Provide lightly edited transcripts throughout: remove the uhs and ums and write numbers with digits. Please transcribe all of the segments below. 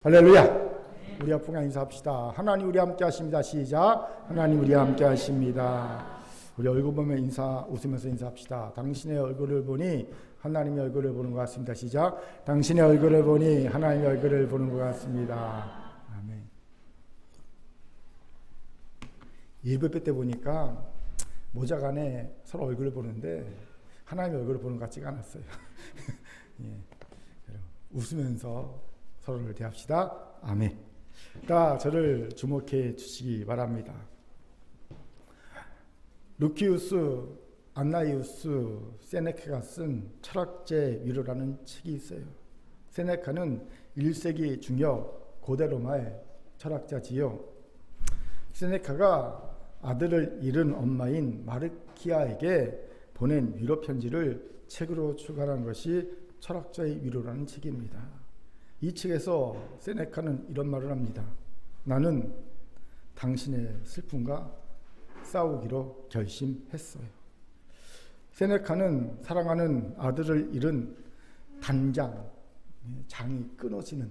할렐루야. 우리 앞으로 인사합시다. 하나님 우리 함께 하십니다. 시작. 하나님 우리 함께 하십니다. 우리 얼굴 보면 웃으면서 인사합시다. 당신의 얼굴을 보니 하나님의 얼굴을 보는 것 같습니다. 시작. 당신의 얼굴을 보니 하나님의 얼굴을 보는 것 같습니다. 아멘. 예배 때 보니까 모자간에 서로 얼굴을 보는데 하나님의 얼굴을 보는 것 같지가 않았어요. 예. 웃으면서 서로를 대합시다. 아멘. 다 저를 주목해 주시기 바랍니다. 루키우스 안나이우스 세네카가 쓴 철학제 위로라는 책이 있어요. 세네카는 1세기 중엽 고대 로마의 철학자지요. 세네카가 아들을 잃은 엄마인 마르키아에게 보낸 위로 편지를 책으로 출간한 것이 철학자의 위로라는 책입니다. 이 책에서 세네카는 이런 말을 합니다. 나는 당신의 슬픔과 싸우기로 결심했어요. 세네카는 사랑하는 아들을 잃은 장이 끊어지는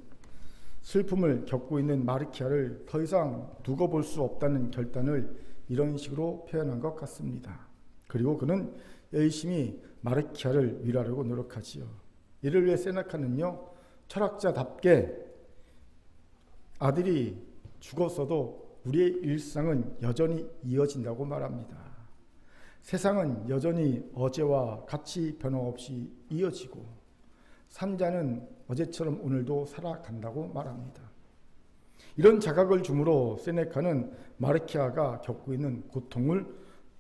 슬픔을 겪고 있는 마르키아를 더 이상 두고 볼 수 없다는 결단을 이런 식으로 표현한 것 같습니다. 그리고 그는 열심히 마르키아를 위로하려고 노력하지요. 이를 위해 세네카는요, 철학자답게 아들이 죽었어도 우리의 일상은 여전히 이어진다고 말합니다. 세상은 여전히 어제와 같이 변함없이 이어지고 산자는 어제처럼 오늘도 살아간다고 말합니다. 이런 자각을 주므로 세네카는 마르키아가 겪고 있는 고통을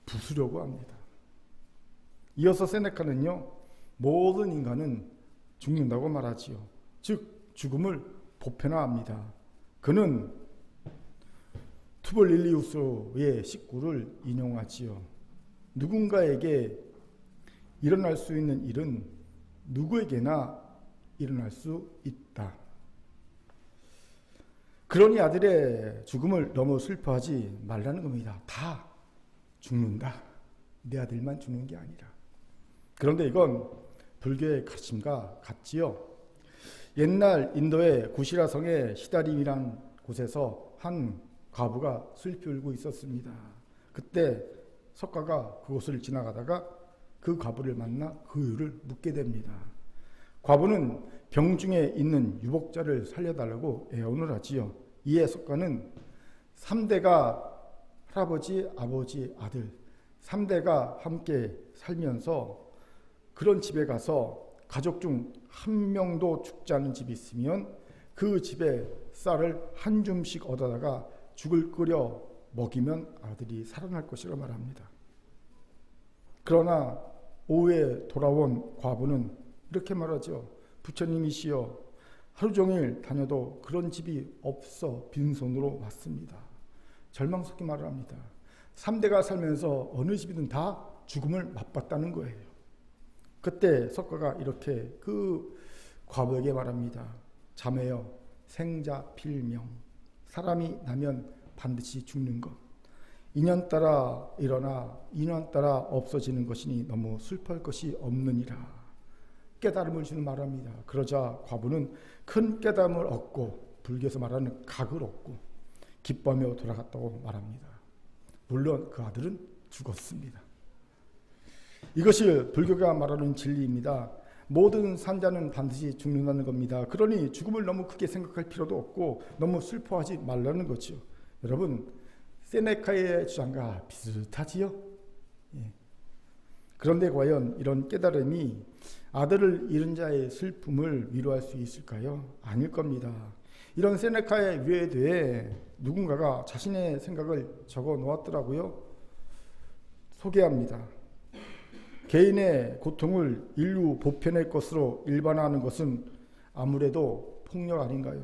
부수려고 합니다. 이어서 세네카는요, 모든 인간은 죽는다고 말하지요. 즉 죽음을 보편화합니다. 그는 투벌릴리우스의 식구를 인용하지요. 누군가에게 일어날 수 있는 일은 누구에게나 일어날 수 있다. 그러니 아들의 죽음을 너무 슬퍼하지 말라는 겁니다. 다 죽는다. 내 아들만 죽는 게 아니라. 그런데 이건 불교의 가르침과 같지요. 옛날 인도의 구시라 성의 시다림이란 곳에서 한 과부가 슬피 울고 있었습니다. 그때 석가가 그곳을 지나가다가 그 과부를 만나 그 이유를 묻게 됩니다. 과부는 병중에 있는 유복자를 살려달라고 애원을 하지요. 이에 석가는 3대가 할아버지, 아버지, 아들 3대가 함께 살면서 그런 집에 가서 가족 중 한 명도 죽지 않은 집이 있으면 그 집에 쌀을 한 줌씩 얻어다가 죽을 끓여 먹이면 아들이 살아날 것이라 말합니다. 그러나 오후에 돌아온 과부는 이렇게 말하죠. 부처님이시여, 하루 종일 다녀도 그런 집이 없어 빈손으로 왔습니다. 절망스럽게 말을 합니다. 3대가 살면서 어느 집이든 다 죽음을 맛봤다는 거예요. 그때 석가가 이렇게 그 과부에게 말합니다. 자매여, 생자 필명. 사람이 나면 반드시 죽는 것. 인연 따라 일어나 인연 따라 없어지는 것이니 너무 슬퍼할 것이 없느니라. 깨달음을 주는 말합니다. 그러자 과부는 큰 깨달음을 얻고 불교에서 말하는 각을 얻고 기뻐하며 돌아갔다고 말합니다. 물론 그 아들은 죽었습니다. 이것이 불교가 말하는 진리입니다. 모든 산자는 반드시 죽는다는 겁니다. 그러니 죽음을 너무 크게 생각할 필요도 없고 너무 슬퍼하지 말라는 거죠. 여러분, 세네카의 주장과 비슷하지요? 예. 그런데 과연 이런 깨달음이 아들을 잃은 자의 슬픔을 위로할 수 있을까요? 아닐 겁니다. 이런 세네카의 위로에 대해 누군가가 자신의 생각을 적어 놓았더라고요. 소개합니다. 개인의 고통을 인류 보편의 것으로 일반화하는 것은 아무래도 폭력 아닌가요?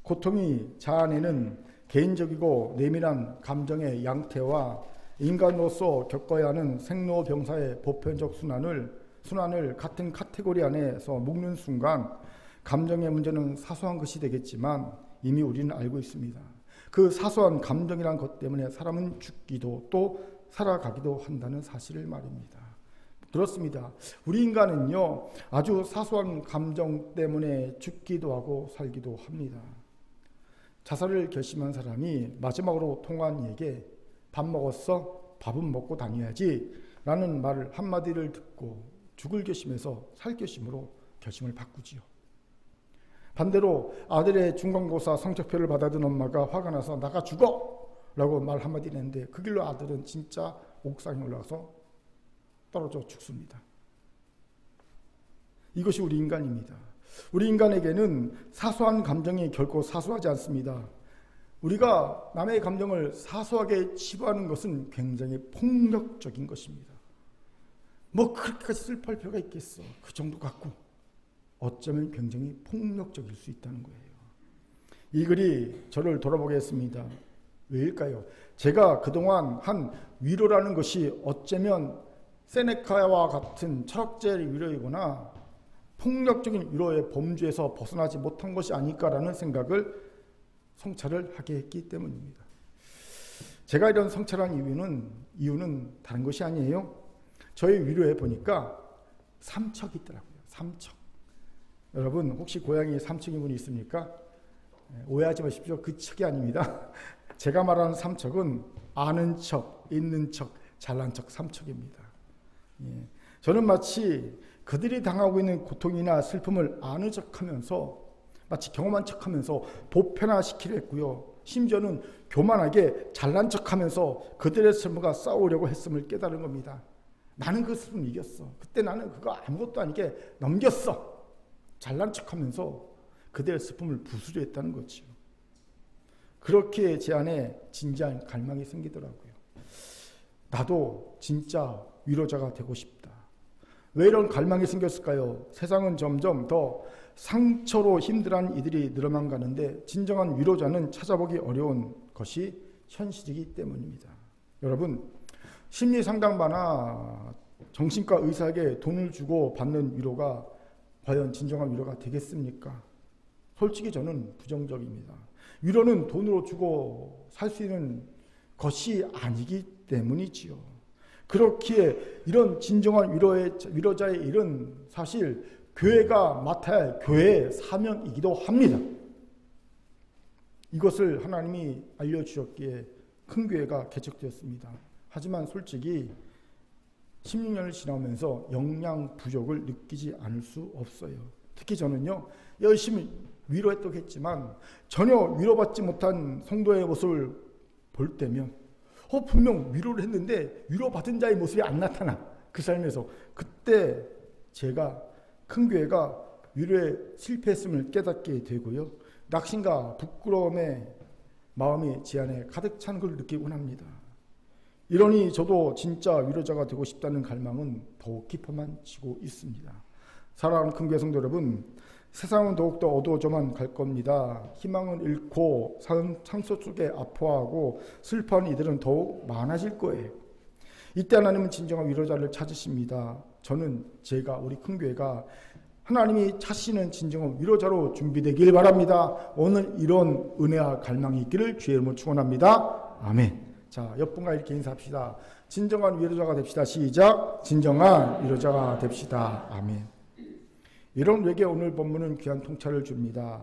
고통이 자아내는 개인적이고 내밀한 감정의 양태와 인간으로서 겪어야 하는 생로병사의 보편적 순환을 같은 카테고리 안에서 묶는 순간 감정의 문제는 사소한 것이 되겠지만 이미 우리는 알고 있습니다. 그 사소한 감정이란 것 때문에 사람은 죽기도 또 살아가기도 한다는 사실을 말입니다. 그렇습니다. 우리 인간은요, 아주 사소한 감정 때문에 죽기도 하고 살기도 합니다. 자살을 결심한 사람이 마지막으로 통화한 이에게 밥 먹었어? 밥은 먹고 다녀야지 라는 말을 한마디를 듣고 죽을 결심해서 살 결심으로 결심을 바꾸지요. 반대로 아들의 중간고사 성적표를 받아든 엄마가 화가 나서 나가 죽어! 라고 말 한마디를 했는데 그 길로 아들은 진짜 옥상에 올라가서 떨어져 죽습니다. 이것이 우리 인간입니다. 우리 인간에게는 사소한 감정이 결코 사소하지 않습니다. 우리가 남의 감정을 사소하게 치부하는 것은 굉장히 폭력적인 것입니다. 뭐 그렇게까지 슬퍼할 필요가 있겠어. 그 정도 갖고 어쩌면 굉장히 폭력적일 수 있다는 거예요. 이 글이 저를 돌아보게 했습니다. 왜일까요? 제가 그동안 한 위로라는 것이 어쩌면 세네카와 같은 철학자의 위로이거나 폭력적인 위로의 범주에서 벗어나지 못한 것이 아닐까라는 생각을 성찰을 하게 했기 때문입니다. 제가 이런 성찰한 이유는 다른 것이 아니에요. 저의 위로에 보니까 삼척이 있더라고요. 삼척. 여러분 혹시 고향이 삼척인 분이 있습니까? 오해하지 마십시오. 그 척이 아닙니다. 제가 말하는 삼척은 아는 척, 있는 척, 잘난 척 삼척입니다. 예. 저는 마치 그들이 당하고 있는 고통이나 슬픔을 아는 척하면서 마치 경험한 척하면서 보편화시키려 했고요. 심지어는 교만하게 잘난 척하면서 그들의 슬픔과 싸우려고 했음을 깨달은 겁니다. 나는 그 슬픔을 이겼어. 그때 나는 그거 아무것도 아니게 넘겼어. 잘난 척하면서 그들의 슬픔을 부수려 했다는 거죠. 그렇게 제 안에 진지한 갈망이 생기더라고요. 나도 진짜 위로자가 되고 싶다. 왜 이런 갈망이 생겼을까요? 세상은 점점 더 상처로 힘들어하는 이들이 늘어만 가는데 진정한 위로자는 찾아보기 어려운 것이 현실이기 때문입니다. 여러분, 심리상담가나 정신과 의사에게 돈을 주고 받는 위로가 과연 진정한 위로가 되겠습니까? 솔직히 저는 부정적입니다. 위로는 돈으로 주고 살 수 있는 것이 아니기 때문이지요. 그렇기에 이런 진정한 위로자의 일은 사실 교회가 맡아야 할 교회의 사명이기도 합니다. 이것을 하나님이 알려주셨기에 큰 교회가 개척되었습니다. 하지만 솔직히 16년을 지나면서 역량 부족을 느끼지 않을 수 없어요. 특히 저는요, 열심히 위로했다고 했지만 전혀 위로받지 못한 성도의 모습을 볼 때면 분명 위로를 했는데 위로받은 자의 모습이 안 나타나. 그 삶에서. 그때 제가 큰 교회가 위로에 실패했음을 깨닫게 되고요. 낙심과 부끄러움의 마음이 제 안에 가득 찬 걸 느끼곤 합니다. 이러니 저도 진짜 위로자가 되고 싶다는 갈망은 더욱 깊어만 지고 있습니다. 사랑하는 큰 교회 성도 여러분, 세상은 더욱더 어두워져만 갈 겁니다. 희망을 잃고 상처 속에 아파하고 슬퍼하는 이들은 더욱 많아질 거예요. 이때 하나님은 진정한 위로자를 찾으십니다. 저는 우리 큰 교회가 하나님이 찾으시는 진정한 위로자로 준비되길 바랍니다. 오늘 이런 은혜와 갈망이 있기를 주의 이름으로 축원합니다. 아멘. 자, 옆분과 이렇게 인사합시다. 진정한 위로자가 됩시다. 시작. 진정한 위로자가 됩시다. 아멘. 이런 외에 오늘 본문은 귀한 통찰을 줍니다.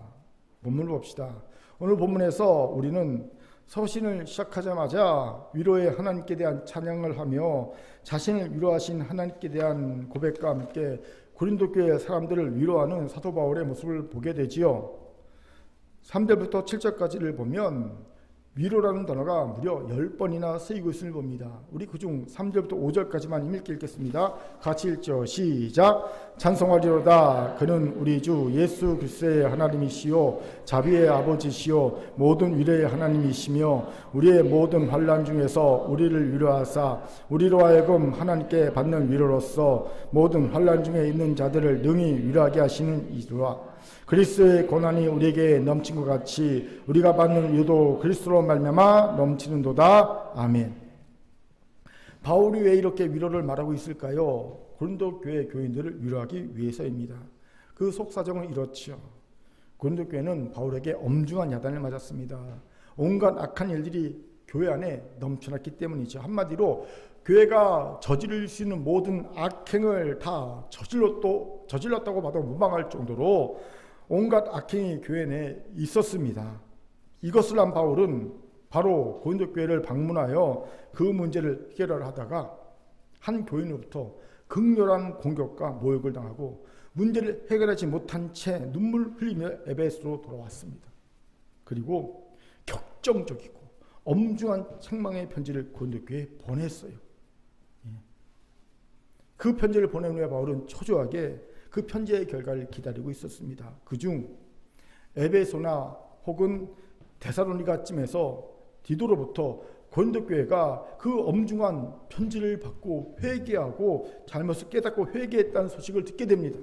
본문을 봅시다. 오늘 본문에서 우리는 서신을 시작하자마자 위로의 하나님께 대한 찬양을 하며 자신을 위로하신 하나님께 대한 고백과 함께 고린도 교회 사람들을 위로하는 사도 바울의 모습을 보게 되지요. 3절부터 7절까지를 보면 위로라는 단어가 무려 10번이나 쓰이고 있음을 봅니다. 우리 그중 3절부터 5절까지만 읽게 읽겠습니다. 같이 읽죠. 시작. 찬송하리로다. 그는 우리 주 예수 그리스도의 하나님이시요 자비의 아버지시요 모든 위로의 하나님이시며 우리의 모든 환난 중에서 우리를 위로하사 우리로 하여금 하나님께 받는 위로로서 모든 환난 중에 있는 자들을 능히 위로하게 하시는 이로라. 그리스도의 고난이 우리에게 넘친 것 같이 우리가 받는 위로도 그리스도로 말미암아 넘치는도다. 아멘. 바울이 왜 이렇게 위로를 말하고 있을까요? 고린도 교회 교인들을 위로하기 위해서입니다. 그 속사정은 이렇죠. 고린도 교회는 바울에게 엄중한 야단을 맞았습니다. 온갖 악한 일들이 교회 안에 넘쳐났기 때문이죠. 한마디로 교회가 저지를 수 있는 모든 악행을 다 저질렀다고 봐도 무방할 정도로 온갖 악행이 교회 내에 있었습니다. 이것을 한 바울은 바로 고린도 교회를 방문하여 그 문제를 해결을 하다가 한 교인으로부터 극렬한 공격과 모욕을 당하고 문제를 해결하지 못한 채 눈물 흘리며 에베소로 돌아왔습니다. 그리고 격정적이고 엄중한 책망의 편지를 고린도 교회에 보냈어요. 그 편지를 보낸 후에 바울은 초조하게 그 편지의 결과를 기다리고 있었습니다. 그중 에베소나 혹은 데살로니가쯤에서 디도로부터 고린도 교회가 그 엄중한 편지를 받고 회개하고 잘못을 깨닫고 회개했다는 소식을 듣게 됩니다.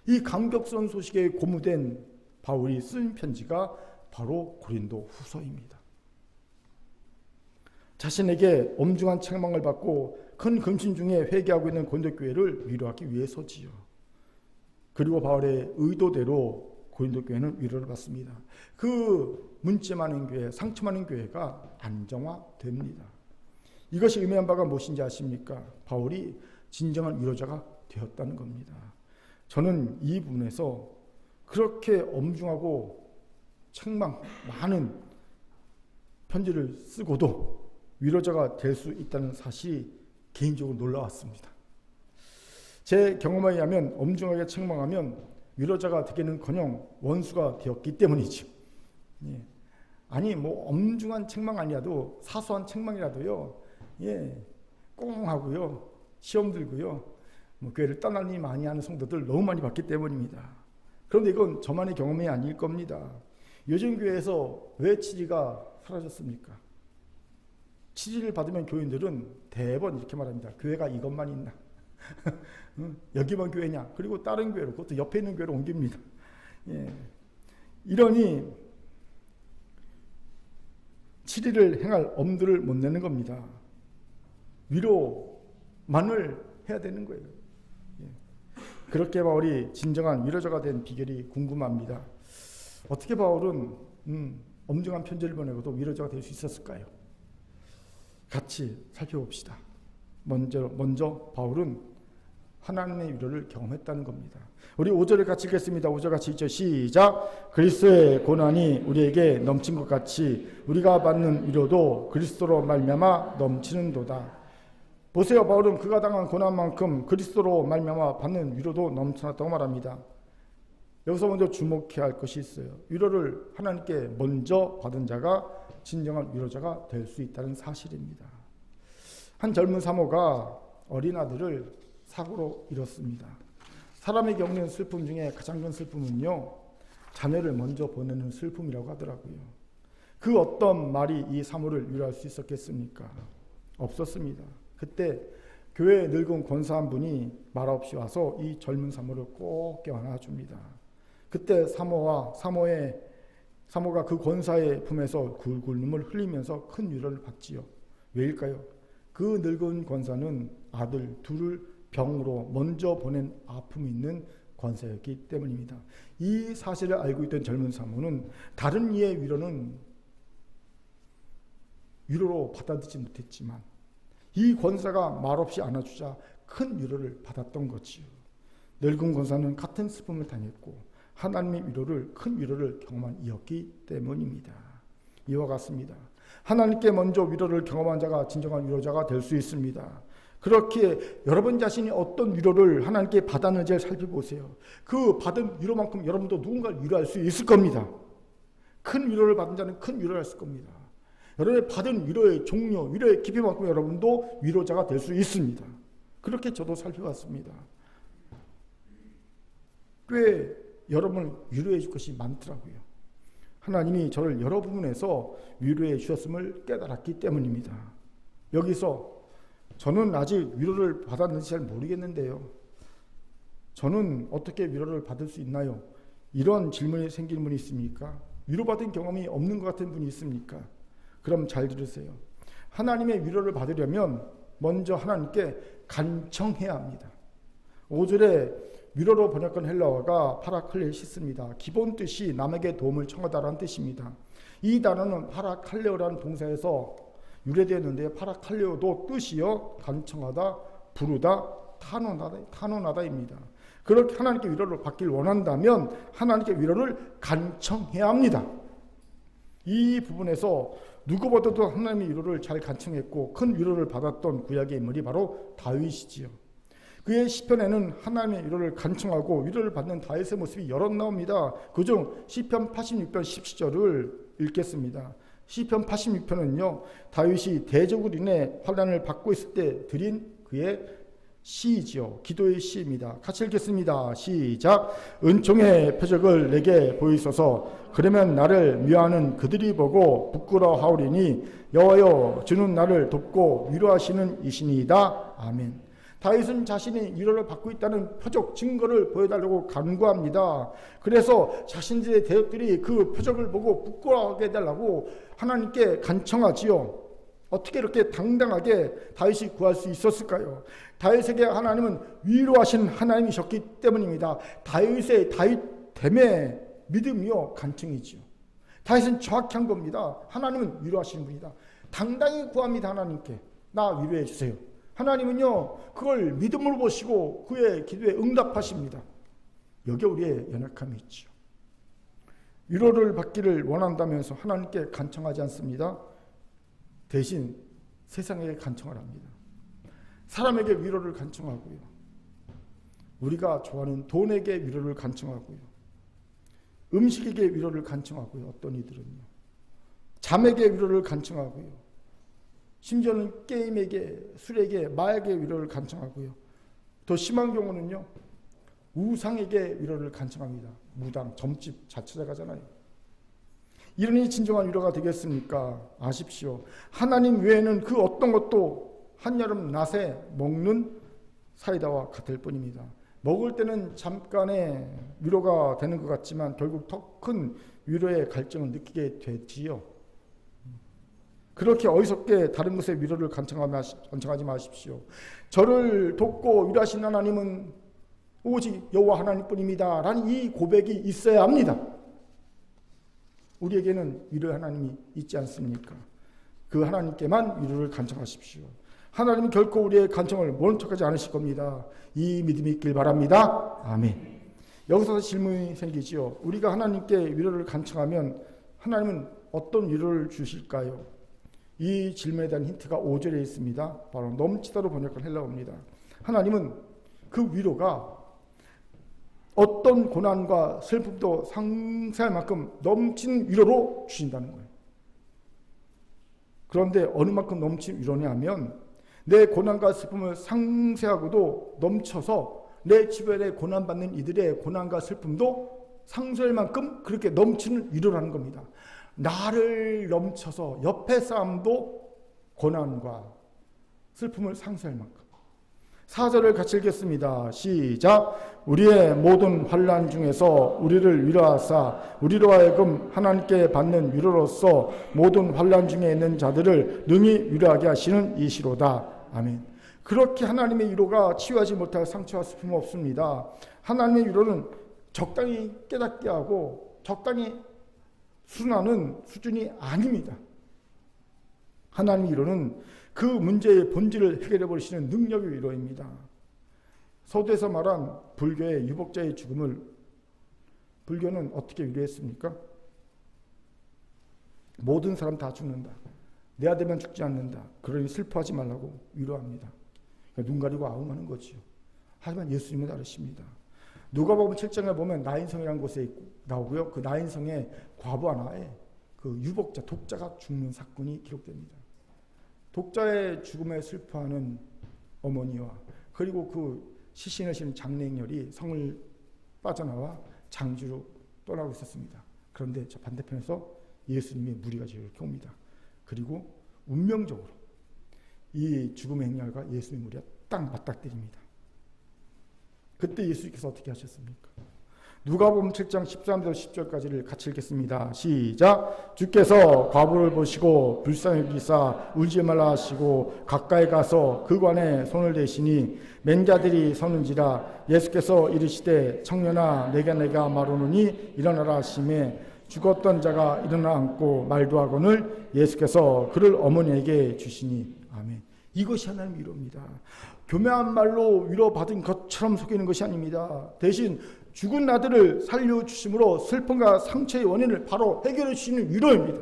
이 감격스러운 소식에 고무된 바울이 쓴 편지가 바로 고린도 후서입니다. 자신에게 엄중한 책망을 받고 큰 금신 중에 회개하고 있는 고린도 교회를 위로하기 위해서지요. 그리고 바울의 의도대로 고린도 교회는 위로를 받습니다. 그 문제 많은 교회, 상처 많은 교회가 안정화됩니다. 이것이 의미한 바가 무엇인지 아십니까? 바울이 진정한 위로자가 되었다는 겁니다. 저는 이 부분에서 그렇게 엄중하고 책망 많은 편지를 쓰고도 위로자가 될 수 있다는 사실이 개인적으로 놀라웠습니다. 제 경험에 의하면 엄중하게 책망하면 위로자가 되기는커녕 원수가 되었기 때문이죠. 예. 아니 뭐 엄중한 책망 아니라도 사소한 책망이라도요. 예. 꽁 하고요. 시험 들고요. 뭐 교회를 떠나니 많이 하는 성도들 너무 많이 봤기 때문입니다. 그런데 이건 저만의 경험이 아닐 겁니다. 요즘 교회에서 왜 치리가 사라졌습니까? 치리를 받으면 교인들은 대번 이렇게 말합니다. 교회가 이것만 있나? 여기만 교회냐? 그리고 다른 교회로, 그것도 옆에 있는 교회로 옮깁니다. 예. 이러니 치리를 행할 엄두를 못 내는 겁니다. 위로만을 해야 되는 거예요. 예. 그렇게 바울이 진정한 위로자가 된 비결이 궁금합니다. 어떻게 바울은 엄중한 편지를 보내고도 위로자가 될 수 있었을까요? 같이 살펴봅시다. 먼저 바울은 하나님의 위로를 경험했다는 겁니다. 우리 5절을 같이 읽겠습니다. 5절 같이 읽죠. 시작. 그리스도의 고난이 우리에게 넘친 것 같이 우리가 받는 위로도 그리스도로 말미암아 넘치는도다. 보세요. 바울은 그가 당한 고난만큼 그리스도로 말미암아 받는 위로도 넘쳐났다고 말합니다. 여기서 먼저 주목해야 할 것이 있어요. 위로를 하나님께 먼저 받은 자가 진정한 위로자가 될 수 있다는 사실입니다. 한 젊은 사모가 어린 아들을 사고로 잃었습니다. 사람이 겪는 슬픔 중에 가장 큰 슬픔은요, 자녀를 먼저 보내는 슬픔이라고 하더라고요. 그 어떤 말이 이 사모를 위로할 수 있었겠습니까? 없었습니다. 그때 교회에 늙은 권사 한 분이 말없이 와서 이 젊은 사모를 꼭 껴안아 줍니다. 그때 사모가 그 권사의 품에서 굴굴 눈물 흘리면서 큰 위로를 받지요. 왜일까요? 그 늙은 권사는 아들 둘을 병으로 먼저 보낸 아픔이 있는 권사였기 때문입니다. 이 사실을 알고 있던 젊은 사모는 다른 이의 위로로 받아들이지 못했지만 이 권사가 말없이 안아주자 큰 위로를 받았던 거지요. 늙은 권사는 같은 슬픔을 당했고 하나님의 위로를, 큰 위로를 경험한 이였기 때문입니다. 이와 같습니다. 하나님께 먼저 위로를 경험한 자가 진정한 위로자가 될 수 있습니다. 그렇게 여러분 자신이 어떤 위로를 하나님께 받았는지를 살펴보세요. 그 받은 위로만큼 여러분도 누군가를 위로할 수 있을 겁니다. 큰 위로를 받은 자는 큰 위로를 했을 겁니다. 여러분의 받은 위로의 종류, 위로의 깊이만큼 여러분도 위로자가 될 수 있습니다. 그렇게 저도 살펴봤습니다. 꽤 여러분을 위로해 줄 것이 많더라고요. 하나님이 저를 여러 부분에서 위로해 주셨음을 깨달았기 때문입니다. 여기서 저는 아직 위로를 받았는지 잘 모르겠는데요. 저는 어떻게 위로를 받을 수 있나요? 이런 질문이 생기는 분이 있습니까? 위로받은 경험이 없는 것 같은 분이 있습니까? 그럼 잘 들으세요. 하나님의 위로를 받으려면 먼저 하나님께 간청해야 합니다. 5절에 위로로 번역한 헬라어가 파라클레시스입니다. 기본 뜻이 남에게 도움을 청하다라는 뜻입니다. 이 단어는 파라칼레오라는 동사에서 유래되었는데 파라칼레오도 뜻이요 간청하다, 부르다, 탄원하다입니다. 그렇게 하나님께 위로를 받길 원한다면 하나님께 위로를 간청해야 합니다. 이 부분에서 누구보다도 하나님의 위로를 잘 간청했고 큰 위로를 받았던 구약의 인물이 바로 다윗이지요. 그의 시편에는 하나님의 위로를 간청하고 위로를 받는 다윗의 모습이 여럿 나옵니다. 그중 시편 86편 17절을 읽겠습니다. 시편 86편은요 다윗이 대적으로 인해 환난을 받고 있을 때 드린 그의 시이지요. 기도의 시입니다. 같이 읽겠습니다. 시작. 은총의 표적을 내게 보이소서. 그러면 나를 미워하는 그들이 보고 부끄러워하오리니 여호와여 주는 나를 돕고 위로하시는 이시니이다. 아멘. 다윗은 자신이 위로를 받고 있다는 표적 증거를 보여달라고 간구합니다. 그래서 자신들의 대적들이 그 표적을 보고 부끄러워하게 해달라고 하나님께 간청하지요. 어떻게 이렇게 당당하게 다윗이 구할 수 있었을까요? 다윗에게 하나님은 위로하신 하나님이셨기 때문입니다. 다윗의 다윗됨의 믿음이요 간청이지요. 다윗은 정확히 한 겁니다. 하나님은 위로하시는 분이다. 당당히 구합니다. 하나님께 나 위로해 주세요. 하나님은요 그걸 믿음으로 보시고 그의 기도에 응답하십니다. 여기에 우리의 연약함이 있죠. 위로를 받기를 원한다면서 하나님께 간청하지 않습니다. 대신 세상에게 간청을 합니다. 사람에게 위로를 간청하고요. 우리가 좋아하는 돈에게 위로를 간청하고요. 음식에게 위로를 간청하고요. 어떤 이들은요. 잠에게 위로를 간청하고요. 심지어는 게임에게, 술에게, 마약에 위로를 간청하고요. 더 심한 경우는요. 우상에게 위로를 간청합니다. 무당, 점집 잘 찾아가잖아요. 이러니 진정한 위로가 되겠습니까? 아십시오. 하나님 외에는 그 어떤 것도 한여름 낮에 먹는 사이다와 같을 뿐입니다. 먹을 때는 잠깐의 위로가 되는 것 같지만 결국 더 큰 위로의 갈증을 느끼게 되지요. 그렇게 어리석게 다른 것에 위로를 간청하지 마십시오. 저를 돕고 위로하신 하나님은 오직 여호와 하나님뿐입니다. 라는 이 고백이 있어야 합니다. 우리에게는 위로의 하나님이 있지 않습니까? 그 하나님께만 위로를 간청하십시오. 하나님은 결코 우리의 간청을 모른 척하지 않으실 겁니다. 이 믿음이 있길 바랍니다. 아멘. 여기서 질문이 생기지요. 우리가 하나님께 위로를 간청하면 하나님은 어떤 위로를 주실까요? 이 질문에 대한 힌트가 5절에 있습니다. 바로 넘치다로 번역한 헬라어입니다. 하나님은 그 위로가 어떤 고난과 슬픔도 상쇄할 만큼 넘치는 위로로 주신다는 거예요. 그런데 어느 만큼 넘치는 위로냐면 내 고난과 슬픔을 상쇄하고도 넘쳐서 내 주변에 고난받는 이들의 고난과 슬픔도 상쇄할 만큼 그렇게 넘치는 위로라는 겁니다. 나를 넘쳐서 옆에 사람도 고난과 슬픔을 상쇄할 만큼. 4절을 같이 읽겠습니다. 시작. 우리의 모든 환난 중에서 우리를 위로하사 우리로 하여금 하나님께 받는 위로로서 모든 환난 중에 있는 자들을 능히 위로하게 하시는 이시로다. 아멘. 그렇게 하나님의 위로가 치유하지 못할 상처와 슬픔은 없습니다. 하나님의 위로는 적당히 깨닫게 하고 적당히 순화하는 수준이 아닙니다. 하나님의 위로는 그 문제의 본질을 해결해 버리시는 능력의 위로입니다. 서두에서 말한 불교의 유복자의 죽음을 불교는 어떻게 위로했습니까? 모든 사람 다 죽는다. 내 아들만 죽지 않는다. 그러니 슬퍼하지 말라고 위로합니다. 그러니까 눈 가리고 아웅하는 거지요. 하지만 예수님은 다르십니다. 누가복음 7장에 보면 나인성이라는 곳에 나오고요. 그 나인성의 과부 하나에 그 유복자, 독자가 죽는 사건이 기록됩니다. 독자의 죽음에 슬퍼하는 어머니와 그리고 그 시신을 싣는 장례인열이 성을 빠져나와 장주로 떠나고 있었습니다. 그런데 저 반대편에서 예수님의 무리가 이렇게 옵니다. 그리고 운명적으로 이 죽음의 행렬과 예수님의 무리가 딱 맞닥뜨립니다. 그때 예수님께서 어떻게 하셨습니까? 누가복음 7장 13절 10절까지를 같이 읽겠습니다. 시작. 주께서 과부를 보시고 불쌍히 여기사 울지 말라 하시고 가까이 가서 그 관에 손을 대시니 맹자들이 서는지라. 예수께서 이르시되 청년아 내가 마르노니 일어나라 하시매 죽었던 자가 일어나 앉고 말도 하거늘 예수께서 그를 어머니에게 주시니. 아멘. 이것이 하나님의 위로입니다. 교묘한 말로 위로받은 것처럼 속이는 것이 아닙니다. 대신 죽은 아들을 살려주심으로 슬픔과 상처의 원인을 바로 해결해 주시는 위로입니다.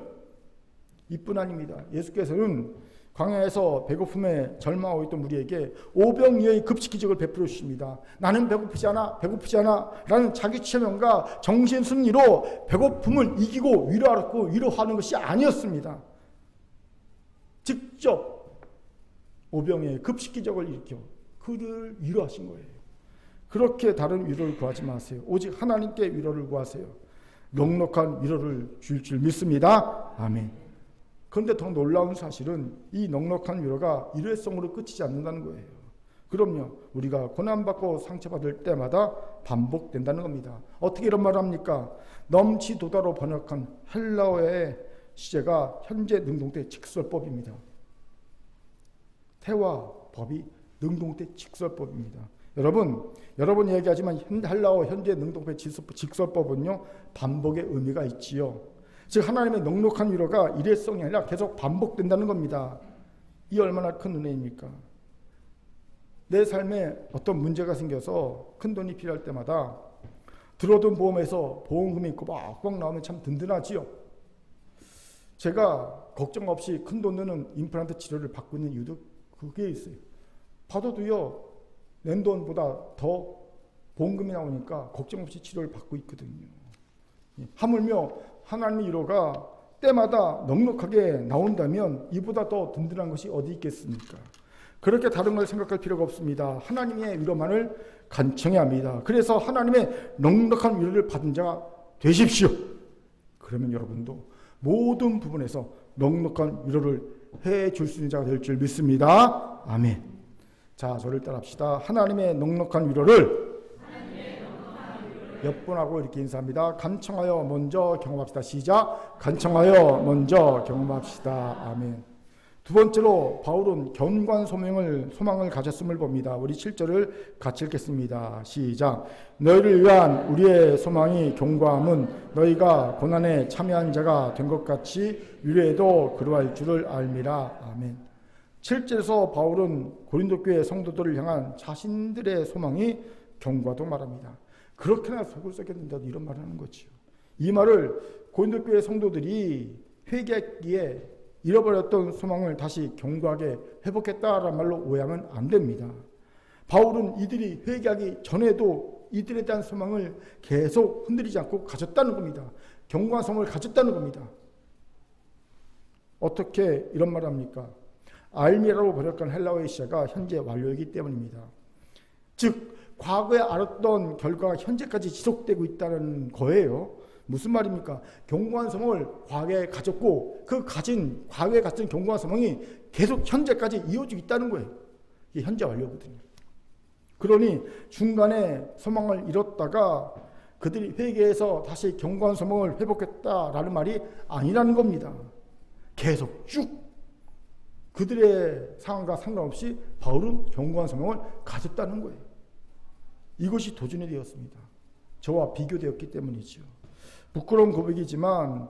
이뿐 아닙니다. 예수께서는 광야에서 배고픔에 절망하고 있던 우리에게 오병이어의 급식기적을 베풀어 주십니다. 나는 배고프지 않아 라는 자기 체면과 정신승리로 배고픔을 이기고 위로하고 위로하는 것이 아니었습니다. 직접 오병이어의 급식기적을 일으켜 그를 위로하신 거예요. 그렇게 다른 위로를 구하지 마세요. 오직 하나님께 위로를 구하세요. 넉넉한 위로를 줄 믿습니다. 아멘. 그런데 더 놀라운 사실은 이 넉넉한 위로가 일회성으로 끝이지 않는다는 거예요. 그럼요. 우리가 고난받고 상처받을 때마다 반복된다는 겁니다. 어떻게 이런 말을 합니까? 넘치도다로 번역한 헬라어의 시제가 현재 능동태 직설법입니다. 태와 법이 능동태 직설법입니다. 여러분 얘기하지만 헬라어 현재 능동태 직설법은요, 반복의 의미가 있지요. 즉 하나님의 넉넉한 위로가 일회성이 아니라 계속 반복된다는 겁니다. 이 얼마나 큰 은혜입니까? 내 삶에 어떤 문제가 생겨서 큰 돈이 필요할 때마다 들어둔 보험에서 보험금이 꼬박꼬박 나오면 참 든든하지요. 제가 걱정 없이 큰 돈 드는 임플란트 치료를 받고 있는 이유도 그게 있어요. 받아도요, 낸 돈보다 더 보험금이 나오니까 걱정 없이 치료를 받고 있거든요. 하물며 하나님의 위로가 때마다 넉넉하게 나온다면 이보다 더 든든한 것이 어디 있겠습니까? 그렇게 다른 걸 생각할 필요가 없습니다. 하나님의 위로만을 간청해야 합니다. 그래서 하나님의 넉넉한 위로를 받은 자가 되십시오. 그러면 여러분도 모든 부분에서 넉넉한 위로를 해줄 수 있는 자가 될 줄 믿습니다. 아멘. 자, 저를 따라합시다. 하나님의 넉넉한 위로를 몇 번 하고 이렇게 인사합니다. 간청하여 먼저 경험합시다. 시작. 간청하여 먼저 경험합시다. 아멘. 두 번째로 바울은 견고한 소망을 가졌음을 봅니다. 우리 7절을 같이 읽겠습니다. 시작. 너희를 위한 우리의 소망이 견고함은 너희가 고난에 참여한 자가 된 것 같이 위로에도 그러할 줄을 알미라. 아멘. 7절에서 바울은 고린도 교회 성도들을 향한 자신들의 소망이 견고하다고 말합니다. 그렇게나 속을 썩였는데도 이런 말을 하는 거지요. 이 말을 고린도 교회 성도들이 회개했기에 잃어버렸던 소망을 다시 견고하게 회복했다라는 말로 오해하면 안 됩니다. 바울은 이들이 회개하기 전에도 이들에 대한 소망을 계속 흔들리지 않고 가졌다는 겁니다. 견고한 소망을 가졌다는 겁니다. 어떻게 이런 말을 합니까? 알미라로 번역한 헬라어의 시제가 현재 완료이기 때문입니다. 즉 과거에 알았던 결과가 현재까지 지속되고 있다는 거예요. 무슨 말입니까? 견고한 소망을 과거에 가졌고 그 과거에 가진 견고한 소망이 계속 현재까지 이어지고 있다는 거예요. 이게 현재 완료거든요. 그러니 중간에 소망을 잃었다가 그들이 회개해서 다시 견고한 소망을 회복했다라는 말이 아니라는 겁니다. 계속 쭉 그들의 상황과 상관없이 바울은 견고한 소망을 가졌다는 거예요. 이것이 도전이 되었습니다. 저와 비교되었기 때문이죠. 부끄러운 고백이지만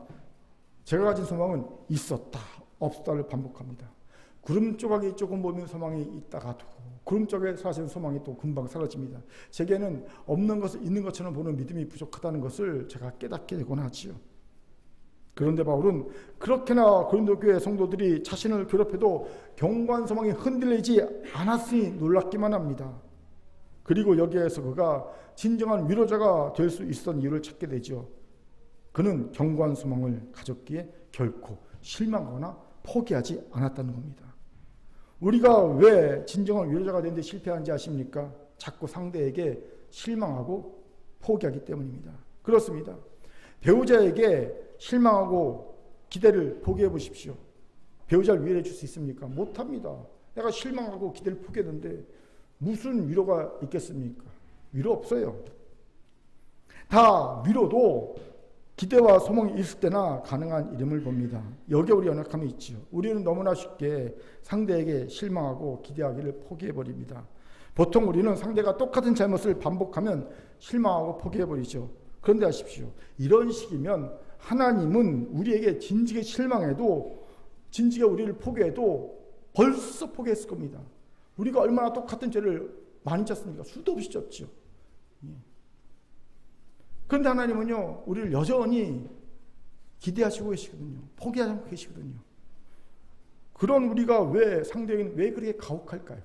제가 가진 소망은 있었다, 없다를 반복합니다. 구름 조각이 조금 보면 소망이 있다가도 구름 쪽에 사시는 소망이 또 금방 사라집니다. 제게는 없는 것을 있는 것처럼 보는 믿음이 부족하다는 것을 제가 깨닫게 되곤 하지요. 그런데 바울은 그렇게나 고린도 교회 성도들이 자신을 괴롭혀도 견고한 소망이 흔들리지 않았으니 놀랍기만 합니다. 그리고 여기에서 그가 진정한 위로자가 될 수 있었던 이유를 찾게 되죠. 그는 견고한 소망을 가졌기에 결코 실망하거나 포기하지 않았다는 겁니다. 우리가 왜 진정한 위로자가 되는데 실패하는지 아십니까? 자꾸 상대에게 실망하고 포기하기 때문입니다. 그렇습니다. 배우자에게 실망하고 기대를 포기해 보십시오. 배우자를 위로해 줄 수 있습니까? 못합니다. 내가 실망하고 기대를 포기했는데 무슨 위로가 있겠습니까? 위로 없어요. 다 위로도 기대와 소망이 있을 때나 가능한 일임을 봅니다. 여기에 우리 연약함이 있지요. 우리는 너무나 쉽게 상대에게 실망하고 기대하기를 포기해버립니다. 보통 우리는 상대가 똑같은 잘못을 반복하면 실망하고 포기해버리죠. 그런데 아십시오. 이런 식이면 하나님은 우리에게 진지게 실망해도, 진지게 우리를 포기해도 벌써 포기했을 겁니다. 우리가 얼마나 똑같은 죄를 많이 졌습니까? 수도 없이 졌죠. 그런데 하나님은요, 우리를 여전히 기대하시고 계시거든요. 포기하지 않고 계시거든요. 그런 우리가 왜 상대에게는 왜 그렇게 가혹할까요?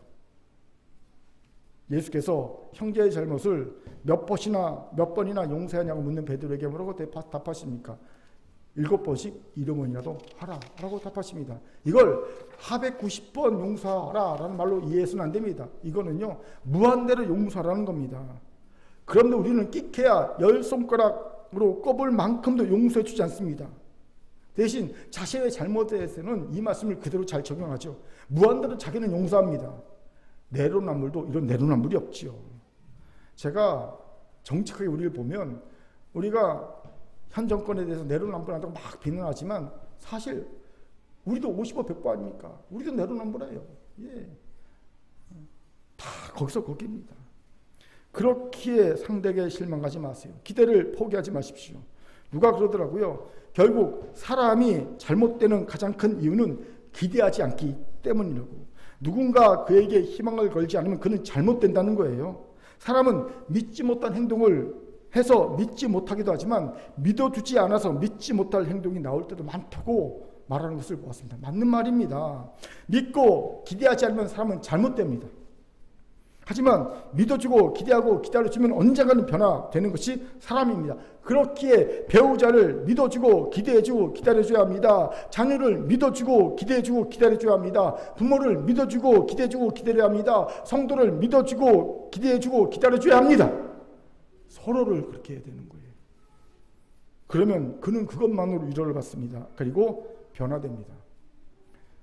예수께서 형제의 잘못을 몇 번이나 용서하냐고 묻는 베드로에게 뭐라고 답하십니까? 7번씩 7번이라도 하라 라고 답하십니다. 이걸 490번 용서하라 라는 말로 이해해서는 안 됩니다. 이거는요, 무한대로 용서하라는 겁니다. 그런데 우리는 끽해야 10손가락으로 꼽을 만큼도 용서해 주지 않습니다. 대신 자신의 잘못에 대해서는 이 말씀을 그대로 잘 적용하죠. 무한대로 자기는 용서합니다. 내로남불도 이런 내로남불이 없지요. 제가 정직하게 우리를 보면 우리가 현 정권에 대해서 내로남불한다고 막 비난하지만 사실 우리도 50호 100호 아닙니까? 우리도 내로남불해요. 예. 다 거기서 거기입니다. 그렇기에 상대에게 실망하지 마세요. 기대를 포기하지 마십시오. 누가 그러더라고요. 결국 사람이 잘못되는 가장 큰 이유는 기대하지 않기 때문이라고. 누군가 그에게 희망을 걸지 않으면 그는 잘못된다는 거예요. 사람은 믿지 못한 행동을 해서 믿지 못하기도 하지만 믿어주지 않아서 믿지 못할 행동이 나올 때도 많다고 말하는 것을 보았습니다. 맞는 말입니다. 믿고 기대하지 않으면 사람은 잘못됩니다. 하지만 믿어주고 기대하고 기다려주면 언젠가는 변화되는 것이 사람입니다. 그렇기에 배우자를 믿어주고 기대해주고 기다려줘야 합니다. 자녀를 믿어주고 기대해주고 기다려줘야 합니다. 부모를 믿어주고 기대해주고 기다려야 합니다. 성도를 믿어주고 기대해주고 기다려줘야 합니다. 서로를 그렇게 해야 되는 거예요. 그러면 그는 그것만으로 위로를 받습니다. 그리고 변화됩니다.